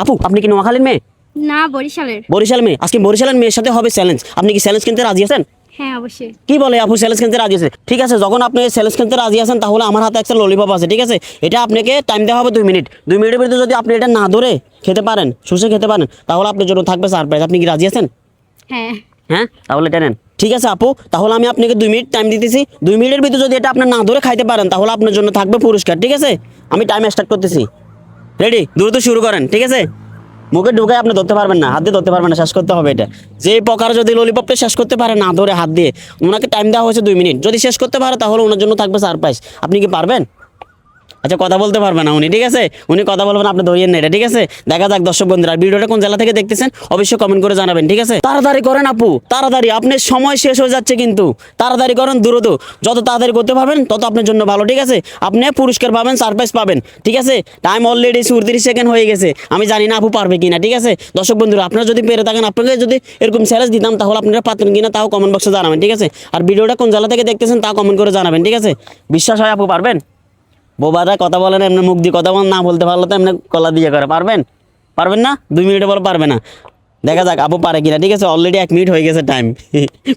আপু আপনি কি নোয়াখালীর মেয়ে? না, বরিশালের। বরিশাল মেয়ে? আজকে বরিশালের মেয়ের সাথে হবে চ্যালেঞ্জ। আপনি কি চ্যালেঞ্জ কিনতে রাজি আছেন? হ্যাঁ, অবশ্যই। কি বলে আপু, চ্যালেঞ্জ কিনতে রাজি আছে? ঠিক আছে, যখন আপনি চ্যালেঞ্জ কিনতে রাজি আছেন তাহলে আমার হাতে একটা ললিপপ আছে, ঠিক আছে? এটা আপনাকে টাইম দেওয়া হবে 2 মিনিট। 2 মিনিটের ভিতরে যদি আপনি এটা না ধরে খেতে পারেন, শুষে খেতে পারেন, তাহলে আপনার জন্য থাকবে সারপ্রাইজ। আপনি কি রাজি আছেন? হ্যাঁ। হ্যাঁ, তাহলে এটা নেন। ঠিক আছে আপু, তাহলে আমি আপনাকে 2 মিনিট টাইম দিতেছি। 2 মিনিটের ভিতরে যদি এটা আপনি না ধরে খাইতে পারেন তাহলে আপনার জন্য থাকবে পুরস্কার, ঠিক আছে? আমি টাইম স্টার্ট করতেছি। রেডি? দ্রুত শুরু করেন, ঠিক আছে? মুখে ঢুকে আপনি ধরতে পারবেন না, হাত দিয়ে ধরতে পারবেন না, শেষ করতে হবে এটা। যে প্রকার যদি ললিপপটা শেষ করতে পারে না ধরে হাত দিয়ে, ওনাকে টাইম দেওয়া হয়েছে 2 মিনিট। যদি শেষ করতে পারে তাহলে ওনার জন্য থাকবে সারপ্রাইজ। আপনি কি পারবেন? আচ্ছা, কথা বলতে পারবে না উনি, ঠিক আছে? উনি কথা বলবেন, আপনি ধরিয়েন না এটা, ঠিক আছে? দেখা যাক দর্শক বন্ধুরা, ভিডিওটা কোন জেলা থেকে দেখতেছেন অবশ্যই কমেন্ট করে জানাবেন, ঠিক আছে? তাড়াতাড়ি করেন আপু, তাড়াতাড়ি, আপনার সময় শেষ হয়ে যাচ্ছে কিন্তু। তাড়াতাড়ি করেন, দ্রুত। যত তাড়াতাড়ি করতে পারবেন তত আপনার জন্য ভালো, ঠিক আছে? আপনি পুরস্কার পাবেন, সারপ্রাইজ পাবেন, ঠিক আছে? টাইম অলরেডি 34 সেকেন্ড হয়ে গেছে। আমি জানি না আপু পারবে কিনা, ঠিক আছে? দর্শক বন্ধুরা, আপনারা যদি পেরে থাকেন, আপনাকে যদি এরকম চ্যালেঞ্জ দিতাম তাহলে আপনারা পারতেন কিনা তাও কমেন্ট বক্সে জানাবেন, ঠিক আছে? আর ভিডিওটা কোন জেলা থেকে দেখতেছেন তা কমেন্ট করে জানাবেন, ঠিক আছে? বিশ্বাস হয় আপু পারবেন? বোবারা কথা বলেন, এমনি মুখ দিয়ে কথা বলেন, না বলতে পারলে তো এমনি কলা দিয়ে করে। পারবেন? পারবেন না? 2 মিনিটে বলে পারবে না। দেখা যাক আপু পারে কিনা, ঠিক আছে? অলরেডি 1 মিনিট হয়ে গেছে টাইম।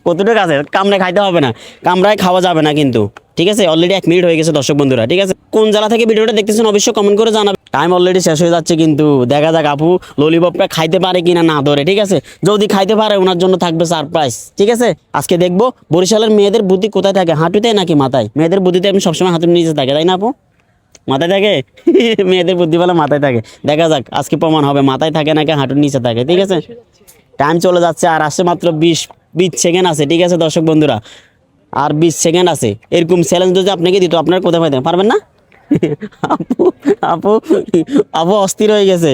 কতটুকু আছে? কামড়ায় খাইতে হবে না, কামড়ায় খাওয়া যাবে না কিন্তু, ঠিক আছে? অলরেডি 1 মিনিট হয়ে গেছে দর্শক বন্ধুরা, ঠিক আছে? কোন জেলা থেকে ভিডিওটা দেখতেছেন অবশ্যই কমেন্ট করে জানাবেন। টাইম অলরেডি শেষ হয়ে যাচ্ছে কিন্তু। দেখা যাক আপু ললিপপটা খাইতে পারে কিনা না ধরে, ঠিক আছে? যদি খাইতে পারে ওনার জন্য থাকবে সারপ্রাইজ, ঠিক আছে? আজকে দেখবো বরিশালের মেয়েদের বুদ্ধি কোথায় থাকে, হাঁটুতে নাকি মাথায়? মেয়েদের বুদ্ধিতে আমি সবসময় হাঁটুর নিচে থাকে, তাই না আপু? মাথায় থাকে। মেয়েদের বুদ্ধি বলে মাথায় থাকে। দেখা যাক আজকে প্রমাণ হবে মাথায় থাকে নাকি হাঁটুর নিচে থাকে, ঠিক আছে? টাইম চলে যাচ্ছে, আর আসছে মাত্র 20 সেকেন্ড আছে, ঠিক আছে দর্শক বন্ধুরা? আর 20 সেকেন্ড আছে। এরকম চ্যালেঞ্জ যদি আপনাকে দিত আপনারা কোথায় পাইতেন? পারবেন না? আপু আপু আপু অস্থির হয়ে গেছে।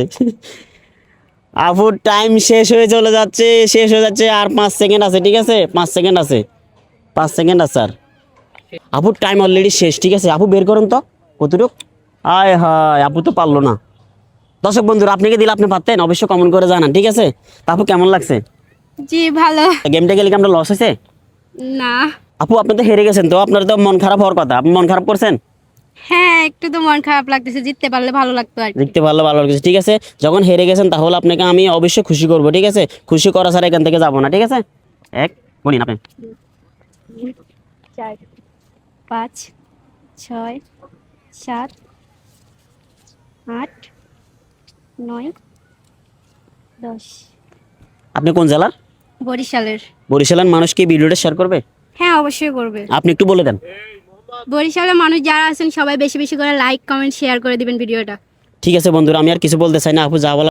আপুর টাইম শেষ হয়ে চলে যাচ্ছে, শেষ হয়ে যাচ্ছে। আর 5 সেকেন্ড আছে, ঠিক আছে? 5 সেকেন্ড আছে, 5 সেকেন্ড আছে স্যার। আপুর টাইম অলরেডি শেষ, ঠিক আছে? আপু বের করুন তো কতটুক। আয় হায়, আপু তো পারলো না। দর্শক বন্ধুরা, আপনাকে দিলে আপনি পারতেন অবশ্যই কমেন্ট করে জানান, ঠিক আছে? তা আপু কেমন লাগছে? জি, ভালো। গেমটা গেলে কি আমরা লস হয়েছে? না। আপু আপনি তো হেরে গেছেন, তো আপনার তো মন খারাপ হওয়ার কথা। আপনি মন খারাপ করছেন? হ্যাঁ, একটু তো মন খারাপ লাগতেছে, জিততে পারলে ভালো লাগতো আর কি। দেখতে ভালো ভালো লাগছে, ঠিক আছে? যখন হেরে গেছেন তাহলে আপনাকে আমি অবশ্যই খুশি করবো, ঠিক আছে? খুশি করা ছাড়া এখান থেকে যাবো না, ঠিক আছে? এক বলিন আপনি। 4 5 6 7 8 9 10। আপনি কোন জেলার? বরিশালের। বরিশালের মানুষ কি ভিডিওটা শেয়ার করবে? হ্যাঁ, অবশ্যই করবে। আপনি একটু বলে দেন। বরিশালের মানুষ যারা আছেন সবাই বেশি বেশি করে লাইক, কমেন্ট, শেয়ার করে দিবেন ভিডিওটা। ঠিক আছে বন্ধুরা, আমি আর কিছু বলতে চাই না। আপু যা বলা